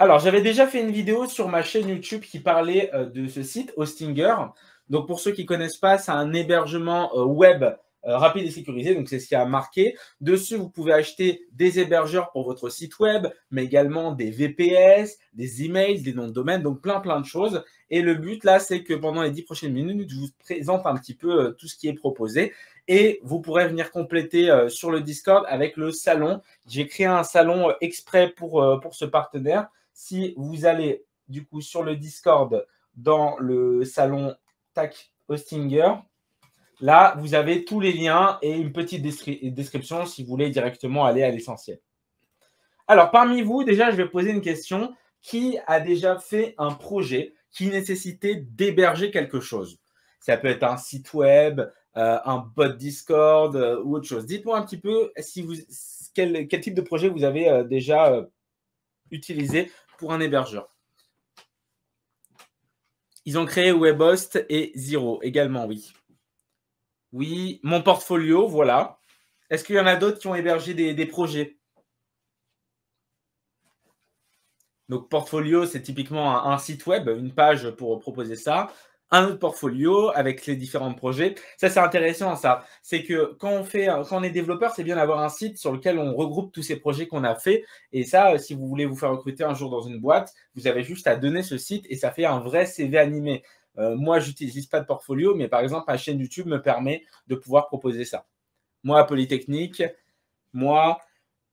Alors, j'avais déjà fait une vidéo sur ma chaîne YouTube qui parlait de ce site, Hostinger. Donc, pour ceux qui ne connaissent pas, c'est un hébergement web rapide et sécurisé. Donc, c'est ce qui a marqué. Dessus, vous pouvez acheter des hébergeurs pour votre site web, mais également des VPS, des emails, des noms de domaine, donc plein de choses. Et le but, là, c'est que pendant les 10 prochaines minutes, je vous présente un petit peu tout ce qui est proposé. Et vous pourrez venir compléter sur le Discord avec le salon. J'ai créé un salon exprès pour ce partenaire. Si vous allez du coup sur le Discord dans le salon TAC Hostinger, là, vous avez tous les liens et une petite description si vous voulez directement aller à l'essentiel. Alors, parmi vous, déjà, je vais poser une question. Qui a déjà fait un projet qui nécessitait d'héberger quelque chose? Ça peut être un site web, un bot Discord ou autre chose. Dites-moi un petit peu quel type de projet vous avez déjà utilisé pour un hébergeur. Ils ont créé WebHost et Zero également, oui. Oui, mon portfolio, voilà. Est-ce qu'il y en a d'autres qui ont hébergé des projets? Donc, portfolio, c'est typiquement un site web, une page pour proposer ça. Un autre portfolio avec les différents projets. Ça, c'est intéressant, ça. C'est que quand on est développeur, c'est bien d'avoir un site sur lequel on regroupe tous ces projets qu'on a fait. Et ça, si vous voulez vous faire recruter un jour dans une boîte, vous avez juste à donner ce site et ça fait un vrai CV animé. Moi, je n'utilise pas de portfolio, mais par exemple, ma chaîne YouTube me permet de pouvoir proposer ça. Moi, Polytechnique, moi,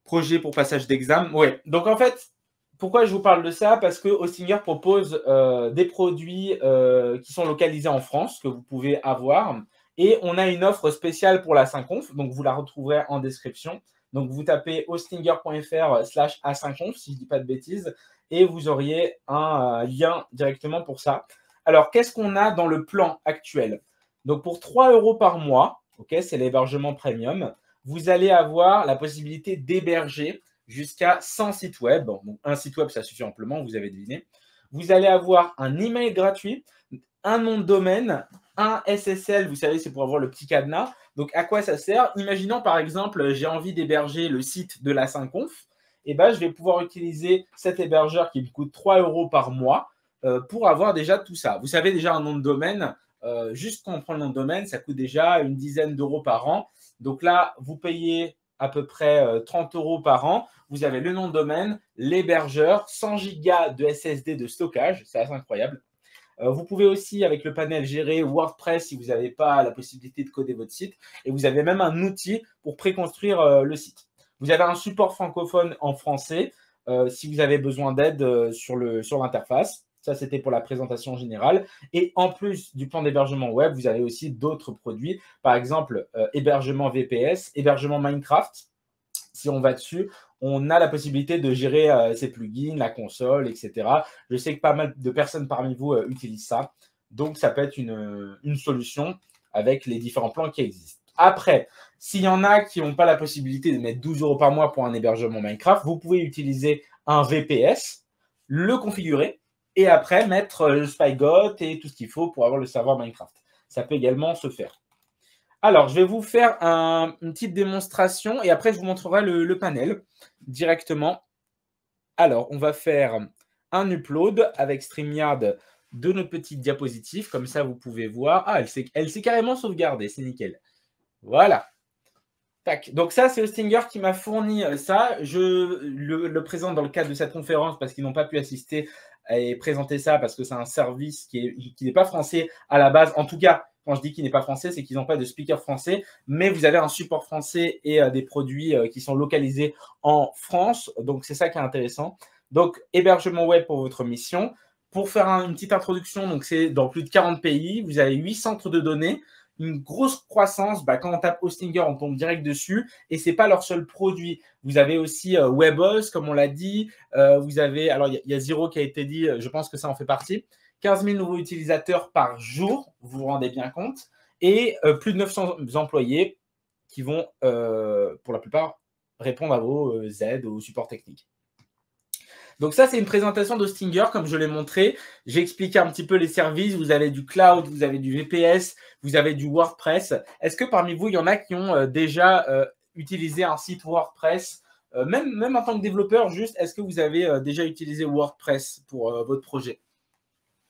projet pour passage d'examen. Ouais. Donc, en fait, pourquoi je vous parle de ça? Parce que Hostinger propose des produits qui sont localisés en France, que vous pouvez avoir. Et on a une offre spéciale pour la Saint-Conf. Donc, vous la retrouverez en description. Donc, vous tapez hostinger.fr/A5conf, si je ne dis pas de bêtises, et vous auriez un lien directement pour ça. Alors, qu'est-ce qu'on a dans le plan actuel? Donc, pour 3 € par mois, okay, c'est l'hébergement premium, vous allez avoir la possibilité d'héberger jusqu'à 100 sites web. Bon, un site web, ça suffit amplement, vous avez deviné. Vous allez avoir un email gratuit, un nom de domaine, un SSL, vous savez, c'est pour avoir le petit cadenas. Donc, à quoi ça sert? Imaginons, par exemple, j'ai envie d'héberger le site de la Saint-Conf. Et ben, je vais pouvoir utiliser cet hébergeur qui me coûte 3 € par mois pour avoir déjà tout ça. Vous savez, déjà, un nom de domaine, juste quand on prend le nom de domaine, ça coûte déjà une dizaine d'euros par an. Donc là, vous payez à peu près 30 € par an. Vous avez le nom de domaine, l'hébergeur, 100 gigas de SSD de stockage. C'est assez incroyable. Vous pouvez aussi, avec le panel, gérer WordPress si vous n'avez pas la possibilité de coder votre site. Et vous avez même un outil pour préconstruire le site. Vous avez un support francophone en français si vous avez besoin d'aide sur l'interface. Ça, c'était pour la présentation générale. Et en plus du plan d'hébergement web, vous avez aussi d'autres produits. Par exemple, hébergement VPS, hébergement Minecraft. Si on va dessus, on a la possibilité de gérer ses plugins, la console, etc. Je sais que pas mal de personnes parmi vous utilisent ça. Donc, ça peut être une solution avec les différents plans qui existent. Après, s'il y en a qui n'ont pas la possibilité de mettre 12 € par mois pour un hébergement Minecraft, vous pouvez utiliser un VPS, le configurer et après mettre le SpyGot et tout ce qu'il faut pour avoir le serveur Minecraft. Ça peut également se faire. Alors, je vais vous faire une petite démonstration et après, je vous montrerai le panel directement. Alors, on va faire un upload avec StreamYard de nos petites diapositives. Comme ça, vous pouvez voir. Ah, elle s'est carrément sauvegardée. C'est nickel. Voilà. Tac. Donc ça, c'est Hostinger qui m'a fourni ça. Je le présente dans le cadre de cette conférence parce qu'ils n'ont pas pu assister et présenter ça parce que c'est un service qui n'est pas français à la base. En tout cas, quand je dis qu'il n'est pas français, c'est qu'ils n'ont pas de speaker français, mais vous avez un support français et des produits qui sont localisés en France. Donc, c'est ça qui est intéressant. Donc, hébergement web pour votre mission. Pour faire une petite introduction, donc c'est dans plus de 40 pays. Vous avez 8 centres de données. Une grosse croissance, quand on tape Hostinger, on tombe direct dessus. Et ce n'est pas leur seul produit. Vous avez aussi WebHost, comme on l'a dit. Vous avez, alors il y a Zero qui a été dit, je pense que ça en fait partie. 15 000 nouveaux utilisateurs par jour, vous vous rendez bien compte. Et plus de 900 employés qui vont, pour la plupart, répondre à vos aides, au support technique. Donc ça, c'est une présentation d'Hostinger, comme je l'ai montré. J'ai expliqué un petit peu les services. Vous avez du cloud, vous avez du VPS, vous avez du WordPress. Est-ce que parmi vous, il y en a qui ont déjà utilisé un site WordPress même en tant que développeur, juste, est-ce que vous avez déjà utilisé WordPress pour votre projet?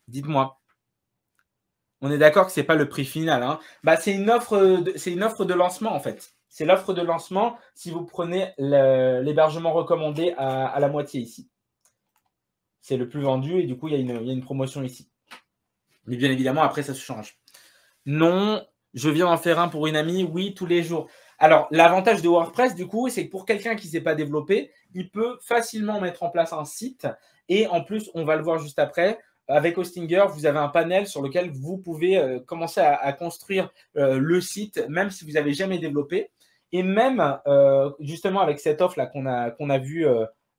Dites-moi. On est d'accord que ce n'est pas le prix final, hein. Bah, c'est une offre de lancement, en fait. C'est l'offre de lancement si vous prenez l'hébergement recommandé à la moitié ici. C'est le plus vendu et du coup, il y a une promotion ici. Mais bien évidemment, après, ça se change. Non, je viens en faire un pour une amie, oui, tous les jours. Alors, l'avantage de WordPress, du coup, c'est que pour quelqu'un qui ne sait pas développer, il peut facilement mettre en place un site. Et en plus, on va le voir juste après, avec Hostinger, vous avez un panel sur lequel vous pouvez commencer à construire le site, même si vous n'avez jamais développé. Et même, justement, avec cette offre-là qu'on a vue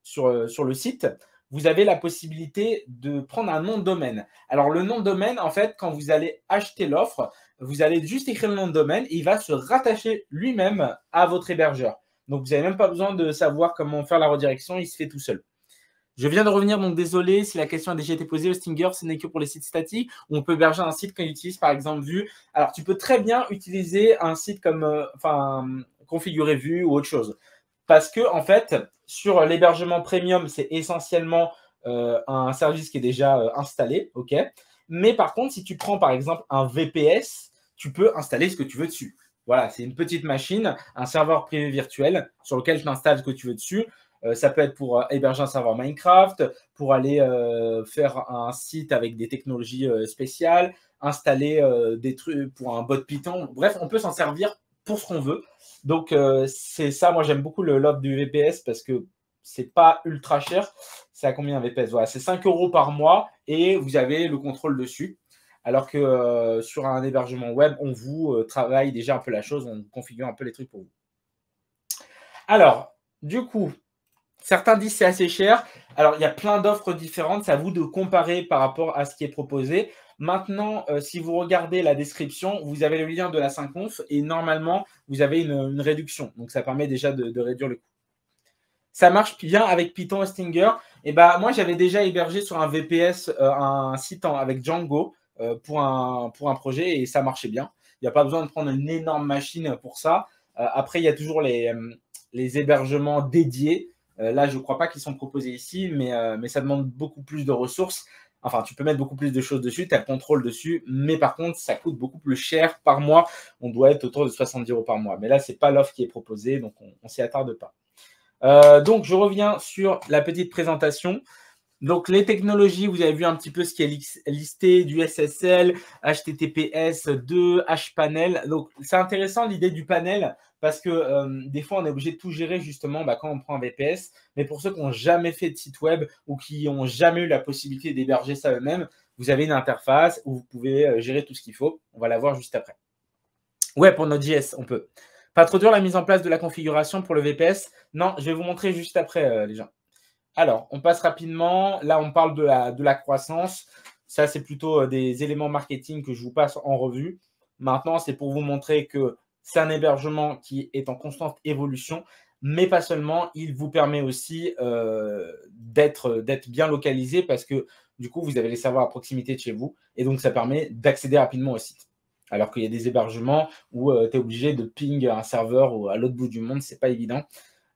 sur le site, vous avez la possibilité de prendre un nom de domaine. Alors, le nom de domaine, en fait, quand vous allez acheter l'offre, vous allez juste écrire le nom de domaine et il va se rattacher lui-même à votre hébergeur. Donc, vous n'avez même pas besoin de savoir comment faire la redirection, il se fait tout seul. Je viens de revenir, donc désolé si la question a déjà été posée. Hostinger, ce n'est que pour les sites statiques. On peut héberger un site qu'on utilise, par exemple, Vue. Alors, tu peux très bien utiliser un site comme configurer Vue ou autre chose. Parce que, en fait, sur l'hébergement premium, c'est essentiellement un service qui est déjà installé. OK. Mais par contre, si tu prends, par exemple, un VPS, tu peux installer ce que tu veux dessus. Voilà, c'est une petite machine, un serveur privé virtuel sur lequel tu installes ce que tu veux dessus. Ça peut être pour héberger un serveur Minecraft, pour aller faire un site avec des technologies spéciales, installer des trucs pour un bot Python. Bref, on peut s'en servir pour ce qu'on veut. Donc, c'est ça. Moi, j'aime beaucoup l'offre du VPS parce que c'est pas ultra cher. C'est à combien un VPS? Voilà, c'est 5 € par mois et vous avez le contrôle dessus. Alors que sur un hébergement web, on vous travaille déjà un peu la chose, on configure un peu les trucs pour vous. Alors, du coup, certains disent c'est assez cher. Alors, il y a plein d'offres différentes. C'est à vous de comparer par rapport à ce qui est proposé. Maintenant, si vous regardez la description, vous avez le lien de la Synconf et normalement, vous avez une réduction. Donc, ça permet déjà de réduire le coût. Ça marche bien avec Python Hostinger. Et ben, moi, j'avais déjà hébergé sur un VPS un site avec Django pour un projet et ça marchait bien. Il n'y a pas besoin de prendre une énorme machine pour ça. Après, il y a toujours les hébergements dédiés. Là, je ne crois pas qu'ils sont proposés ici, mais ça demande beaucoup plus de ressources. Enfin, tu peux mettre beaucoup plus de choses dessus, tu as le contrôle dessus, mais par contre, ça coûte beaucoup plus cher par mois. On doit être autour de 70 € par mois. Mais là, ce n'est pas l'offre qui est proposée, donc on ne s'y attarde pas. Donc, je reviens sur la petite présentation. Donc, les technologies, vous avez vu un petit peu ce qui est listé, du SSL, HTTPS 2, HPanel. Donc, c'est intéressant l'idée du panel parce que des fois, on est obligé de tout gérer justement quand on prend un VPS. Mais pour ceux qui n'ont jamais fait de site web ou qui n'ont jamais eu la possibilité d'héberger ça eux-mêmes, vous avez une interface où vous pouvez gérer tout ce qu'il faut. On va la voir juste après. Ouais, pour Node.js, on peut. Pas trop dur la mise en place de la configuration pour le VPS? Non, je vais vous montrer juste après, les gens. Alors, on passe rapidement. Là, on parle de la croissance. Ça, c'est plutôt des éléments marketing que je vous passe en revue. Maintenant, c'est pour vous montrer que c'est un hébergement qui est en constante évolution, mais pas seulement. Il vous permet aussi d'être bien localisé parce que du coup, vous avez les serveurs à proximité de chez vous et donc ça permet d'accéder rapidement au site. Alors qu'il y a des hébergements où tu es obligé de ping un serveur ou à l'autre bout du monde, c'est pas évident.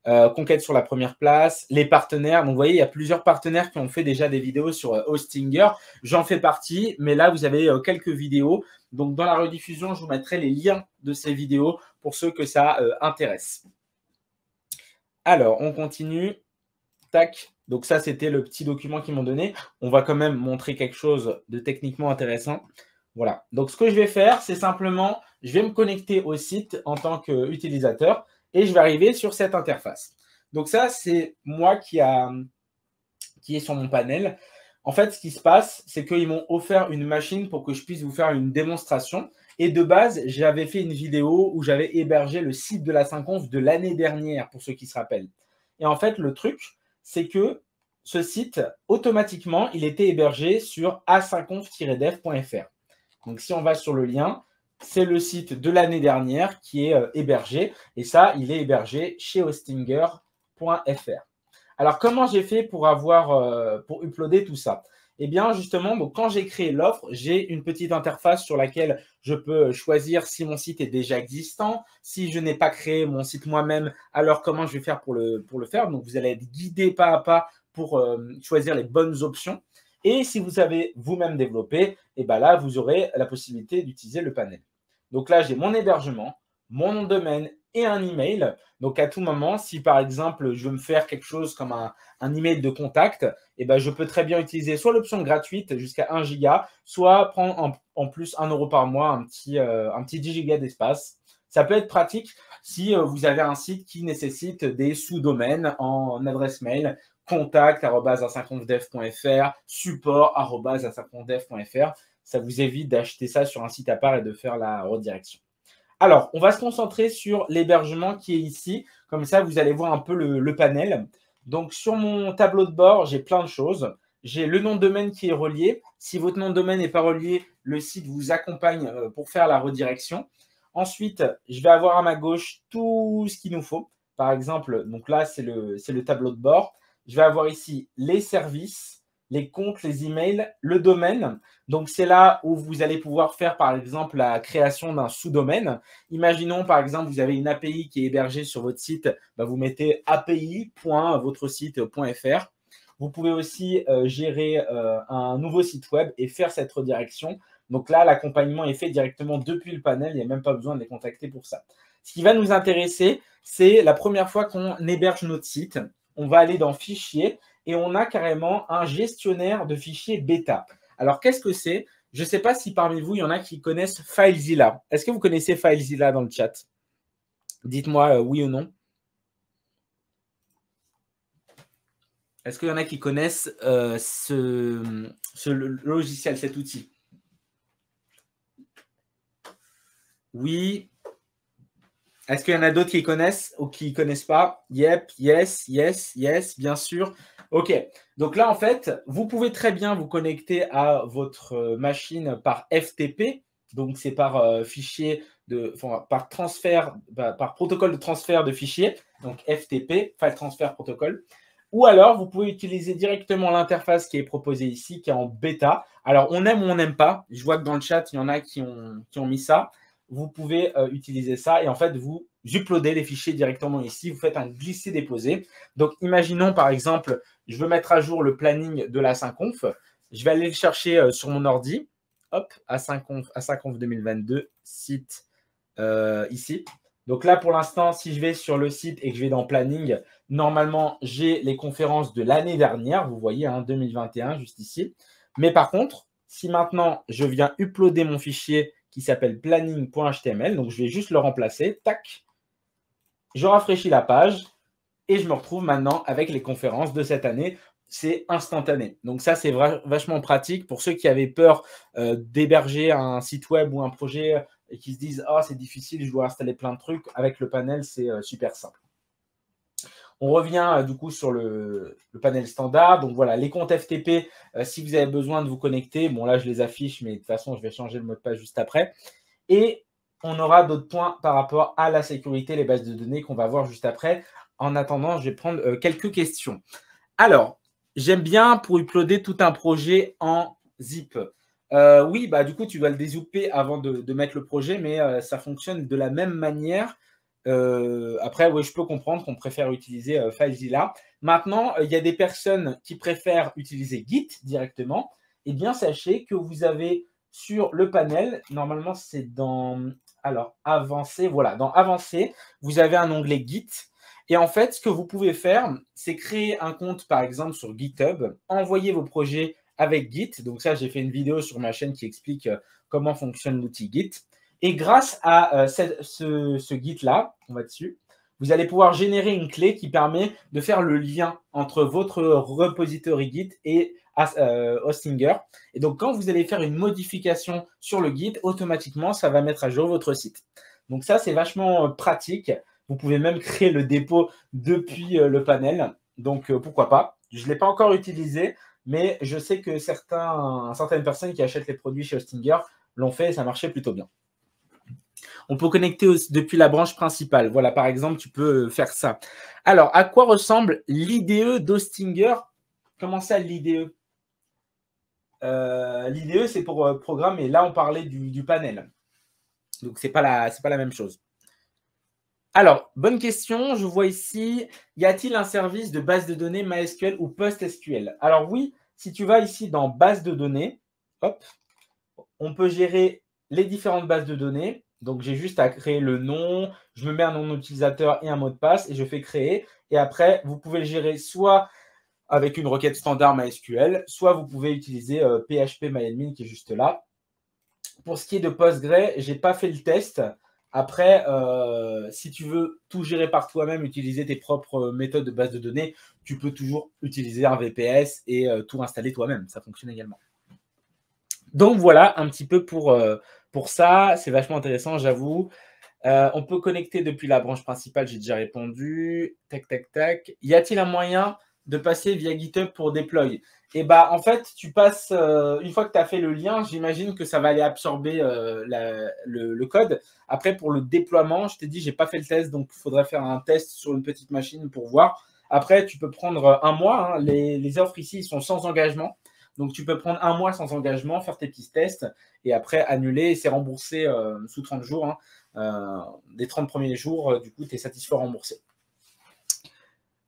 Conquête sur la première place, les partenaires. Donc, vous voyez, il y a plusieurs partenaires qui ont fait déjà des vidéos sur Hostinger. J'en fais partie, mais là, vous avez quelques vidéos. Donc, dans la rediffusion, je vous mettrai les liens de ces vidéos pour ceux que ça intéresse. Alors, on continue. Tac. Donc, ça, c'était le petit document qu'ils m'ont donné. On va quand même montrer quelque chose de techniquement intéressant. Voilà. Donc, ce que je vais faire, c'est simplement, je vais me connecter au site en tant qu'utilisateur et je vais arriver sur cette interface. Donc, ça, c'est moi qui est sur mon panel. En fait, ce qui se passe, c'est qu'ils m'ont offert une machine pour que je puisse vous faire une démonstration. Et de base, j'avais fait une vidéo où j'avais hébergé le site de la Synconf de l'année dernière, pour ceux qui se rappellent. Et en fait, le truc, c'est que ce site, automatiquement, il était hébergé sur asynconf-dev.fr. Donc, si on va sur le lien, c'est le site de l'année dernière qui est hébergé. Et ça, il est hébergé chez hostinger.fr. Alors, comment j'ai fait pour uploader tout ça? Eh bien, justement, donc, quand j'ai créé l'offre, j'ai une petite interface sur laquelle je peux choisir si mon site est déjà existant. Si je n'ai pas créé mon site moi-même, alors comment je vais faire pour le faire. Donc, vous allez être guidé pas à pas pour choisir les bonnes options. Et si vous avez vous-même développé, et ben là, vous aurez la possibilité d'utiliser le panel. Donc là, j'ai mon hébergement, mon nom de domaine et un email. Donc, à tout moment, si par exemple, je veux me faire quelque chose comme un email de contact, et ben, je peux très bien utiliser soit l'option gratuite jusqu'à 1 giga, soit prendre en plus 1 euro par mois un petit 10 gigas d'espace. Ça peut être pratique si vous avez un site qui nécessite des sous-domaines en adresse mail contact@a50dev.fr, support@a50dev.fr. Ça vous évite d'acheter ça sur un site à part et de faire la redirection. Alors, on va se concentrer sur l'hébergement qui est ici. Comme ça, vous allez voir un peu le panel. Donc, sur mon tableau de bord, j'ai plein de choses. J'ai le nom de domaine qui est relié. Si votre nom de domaine n'est pas relié, le site vous accompagne pour faire la redirection. Ensuite, je vais avoir à ma gauche tout ce qu'il nous faut. Par exemple, donc là, c'est le tableau de bord. Je vais avoir ici les services, les comptes, les emails, le domaine. Donc, c'est là où vous allez pouvoir faire, par exemple, la création d'un sous-domaine. Imaginons, par exemple, vous avez une API qui est hébergée sur votre site. Bah, vous mettez api.votresite.fr. Vous pouvez aussi gérer un nouveau site web et faire cette redirection. Donc là, l'accompagnement est fait directement depuis le panel. Il n'y a même pas besoin de les contacter pour ça. Ce qui va nous intéresser, c'est la première fois qu'on héberge notre site. On va aller dans Fichiers et on a carrément un gestionnaire de fichiers bêta. Alors, qu'est-ce que c'est? Je ne sais pas si parmi vous, il y en a qui connaissent FileZilla. Est-ce que vous connaissez FileZilla dans le chat? Dites-moi oui ou non. Est-ce qu'il y en a qui connaissent ce logiciel, cet outil? Oui. Est-ce qu'il y en a d'autres qui connaissent ou qui ne connaissent pas? Yep, yes, yes, yes, bien sûr. OK. Donc là, en fait, vous pouvez très bien vous connecter à votre machine par FTP. Donc, c'est par fichier par transfert, par protocole de transfert de fichiers. Donc, FTP, File Transfer Protocol. Ou alors, vous pouvez utiliser directement l'interface qui est proposée ici, qui est en bêta. Alors, on aime ou on n'aime pas. Je vois que dans le chat, il y en a qui ont mis ça. Vous pouvez utiliser ça et en fait, vous uploadez les fichiers directement ici. Vous faites un glisser-déposer. Donc, imaginons par exemple, je veux mettre à jour le planning de la Synconf. Je vais aller le chercher sur mon ordi. Hop, à Synconf 2022, site ici. Donc là, pour l'instant, si je vais sur le site et que je vais dans Planning, normalement, j'ai les conférences de l'année dernière. Vous voyez, 2021, juste ici. Mais par contre, si maintenant, je viens uploader mon fichier qui s'appelle planning.html, donc je vais juste le remplacer. Tac. Je rafraîchis la page et je me retrouve maintenant avec les conférences de cette année. C'est instantané. Donc ça, c'est vachement pratique pour ceux qui avaient peur d'héberger un site web ou un projet et qui se disent « Ah, c'est difficile, je dois installer plein de trucs ». Avec le panel, c'est super simple. On revient du coup sur le panel standard. Donc voilà, les comptes FTP, si vous avez besoin de vous connecter, bon là, je les affiche, mais de toute façon, je vais changer le mot de passe juste après. Et on aura d'autres points par rapport à la sécurité, les bases de données qu'on va voir juste après. En attendant, je vais prendre quelques questions. Alors, j'aime bien pour uploader tout un projet en zip. Oui, bah, du coup, tu dois le dézipper avant de mettre le projet, mais ça fonctionne de la même manière. Après, oui, je peux comprendre qu'on préfère utiliser FileZilla. Maintenant, il y a des personnes qui préfèrent utiliser Git directement. Eh bien, sachez que vous avez sur le panel, normalement, c'est dans Avancé. Voilà, dans Avancé, vous avez un onglet Git. Et en fait, ce que vous pouvez faire, c'est créer un compte, par exemple, sur GitHub, envoyer vos projets avec Git. Donc ça, j'ai fait une vidéo sur ma chaîne qui explique comment fonctionne l'outil Git. Et grâce à ce Git-là, on va dessus, vous allez pouvoir générer une clé qui permet de faire le lien entre votre repository Git et Hostinger. Et donc, quand vous allez faire une modification sur le Git, automatiquement, ça va mettre à jour votre site. Donc ça, c'est vachement pratique. Vous pouvez même créer le dépôt depuis le panel. Donc, pourquoi pas. Je ne l'ai pas encore utilisé, mais je sais que certaines personnes qui achètent les produits chez Hostinger l'ont fait et ça marchait plutôt bien. On peut connecter depuis la branche principale. Voilà, par exemple, tu peux faire ça. Alors, à quoi ressemble l'IDE d'Hostinger? Comment ça, l'IDE? L'IDE, c'est pour programme, et là, on parlait du panel. Donc, c'est pas la même chose. Alors, bonne question. Je vois ici, y a-t-il un service de base de données MySQL ou PostSQL? Alors oui, si tu vas ici dans base de données, hop, on peut gérer les différentes bases de données. Donc, j'ai juste à créer le nom, je me mets un nom d'utilisateur et un mot de passe et je fais créer. Et après, vous pouvez le gérer soit avec une requête standard MySQL, soit vous pouvez utiliser PHP-MyAdmin qui est juste là. Pour ce qui est de Postgre, je n'ai pas fait le test. Après, si tu veux tout gérer par toi-même, utiliser tes propres méthodes de base de données, tu peux toujours utiliser un VPS et tout installer toi-même. Ça fonctionne également. Donc voilà un petit peu pour ça. C'est vachement intéressant, j'avoue. On peut connecter depuis la branche principale, j'ai déjà répondu. Tac, tac, tac. Y a-t-il un moyen de passer via GitHub pour deploy? Et bah, en fait, tu passes, une fois que tu as fait le lien, j'imagine que ça va aller absorber le code. Après, pour le déploiement, je t'ai dit, je n'ai pas fait le test, donc il faudrait faire un test sur une petite machine pour voir. Après, tu peux prendre un mois. Hein. Les offres ici sont sans engagement. Donc, tu peux prendre un mois sans engagement, faire tes petits tests et après annuler. Et c'est remboursé sous 30 jours. Hein. Des 30 premiers jours, du coup, tu es satisfait remboursé.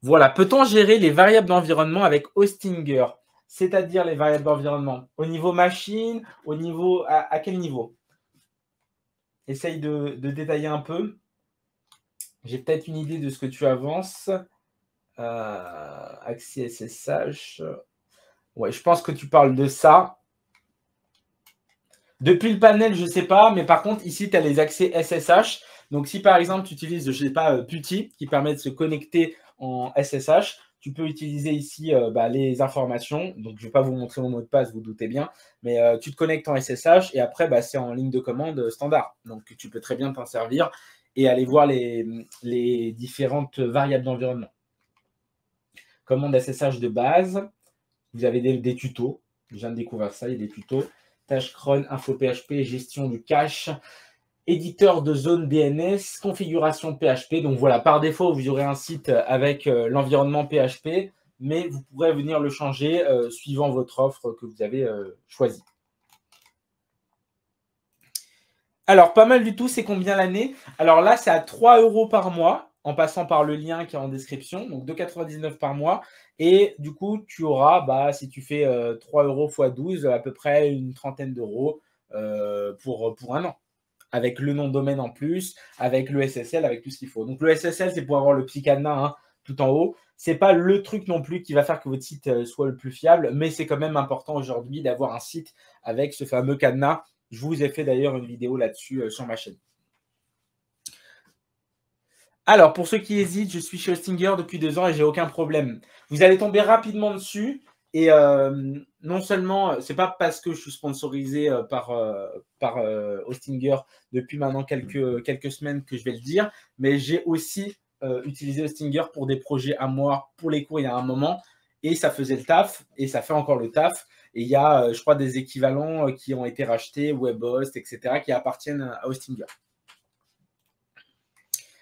Voilà. Peut-on gérer les variables d'environnement avec Hostinger? C'est-à-dire les variables d'environnement au niveau machine, au niveau à quel niveau? Essaye de détailler un peu. J'ai peut-être une idée de ce que tu avances. Accès SSH. Ouais, je pense que tu parles de ça. Depuis le panel, je ne sais pas, mais par contre, ici, tu as les accès SSH. Donc, si par exemple, tu utilises, je ne sais pas, PuTTY, qui permet de se connecter en SSH, tu peux utiliser ici les informations. Donc, je ne vais pas vous montrer mon mot de passe, vous doutez bien, mais tu te connectes en SSH et après, c'est en ligne de commande standard. Donc, tu peux très bien t'en servir et aller voir les différentes variables d'environnement. Commande SSH de base. Vous avez des tutos. Je viens de découvrir ça, il y a des tutos. Tâche cron, info PHP, gestion du cache, éditeur de zone DNS, configuration PHP. Donc voilà, par défaut, vous aurez un site avec l'environnement PHP, mais vous pourrez venir le changer suivant votre offre que vous avez choisie. Alors, pas mal du tout, c'est combien l'année? Alors là, c'est à 3 € par mois, en passant par le lien qui est en description, donc 2,99 € par mois. Et du coup, tu auras, si tu fais 3 € x 12, à peu près une trentaine d'euros pour un an. Avec le nom de domaine en plus, avec le SSL, avec tout ce qu'il faut. Donc le SSL, c'est pour avoir le petit cadenas tout en haut. Ce n'est pas le truc non plus qui va faire que votre site soit le plus fiable, mais c'est quand même important aujourd'hui d'avoir un site avec ce fameux cadenas. Je vous ai fait d'ailleurs une vidéo là-dessus sur ma chaîne. Alors, pour ceux qui hésitent, je suis chez Hostinger depuis 2 ans et j'ai aucun problème. Vous allez tomber rapidement dessus. Et non seulement, ce n'est pas parce que je suis sponsorisé par Hostinger depuis maintenant quelques semaines que je vais le dire, mais j'ai aussi utilisé Hostinger pour des projets à moi, pour les cours il y a un moment, et ça faisait le taf, et ça fait encore le taf. Et il y a, je crois, des équivalents qui ont été rachetés, WebHost, etc., qui appartiennent à Hostinger.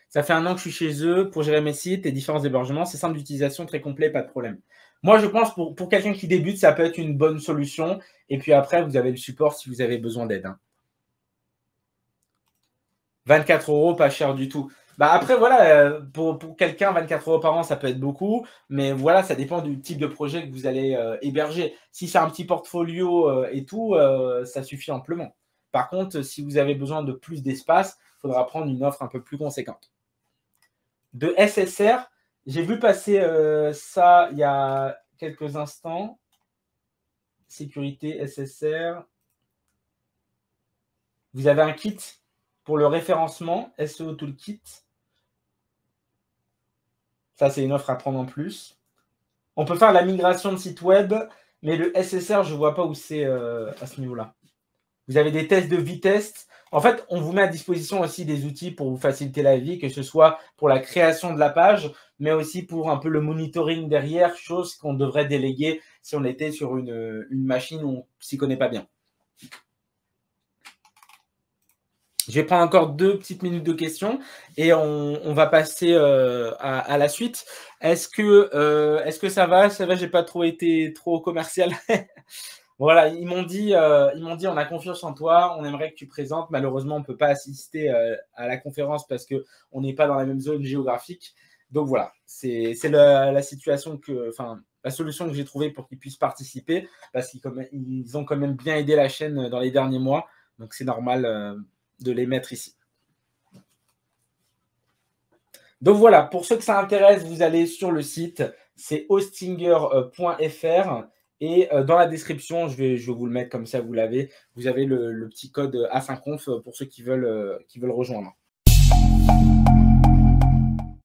Ça fait 1 an que je suis chez eux pour gérer mes sites et différents hébergements. C'est simple d'utilisation, très complet, pas de problème. Moi, je pense pour quelqu'un qui débute, ça peut être une bonne solution. Et puis après, vous avez le support si vous avez besoin d'aide. 24 €, pas cher du tout. Après, voilà, pour quelqu'un, 24 € par an, ça peut être beaucoup. Mais voilà, ça dépend du type de projet que vous allez héberger. Si c'est un petit portfolio et tout, ça suffit amplement. Par contre, si vous avez besoin de plus d'espace, il faudra prendre une offre un peu plus conséquente. De SSR, j'ai vu passer ça il y a quelques instants. Sécurité SSR. Vous avez un kit pour le référencement, SEO Toolkit. Ça, c'est une offre à prendre en plus. On peut faire la migration de site web, mais le SSR, je ne vois pas où c'est à ce niveau-là. Vous avez des tests de vitesse. En fait, on vous met à disposition aussi des outils pour vous faciliter la vie, que ce soit pour la création de la page, mais aussi pour un peu le monitoring derrière, chose qu'on devrait déléguer si on était sur une machine où on ne s'y connaît pas bien. Je vais prendre encore 2 petites minutes de questions et on va passer à la suite. Est-ce que ça va? Ça va, j'ai pas trop été trop commercial. Voilà, ils m'ont dit: «On a confiance en toi, on aimerait que tu présentes. Malheureusement, on ne peut pas assister, à la conférence parce qu'on n'est pas dans la même zone géographique». Donc voilà, c'est la situation la solution que j'ai trouvée pour qu'ils puissent participer parce ils ont quand même bien aidé la chaîne, dans les derniers mois, donc c'est normal, de les mettre ici. Donc voilà, pour ceux que ça intéresse, vous allez sur le site, c'est hostinger.fr et dans la description, je vais vous le mettre comme ça, vous l'avez. Vous avez le petit code A5conf pour ceux qui veulent rejoindre.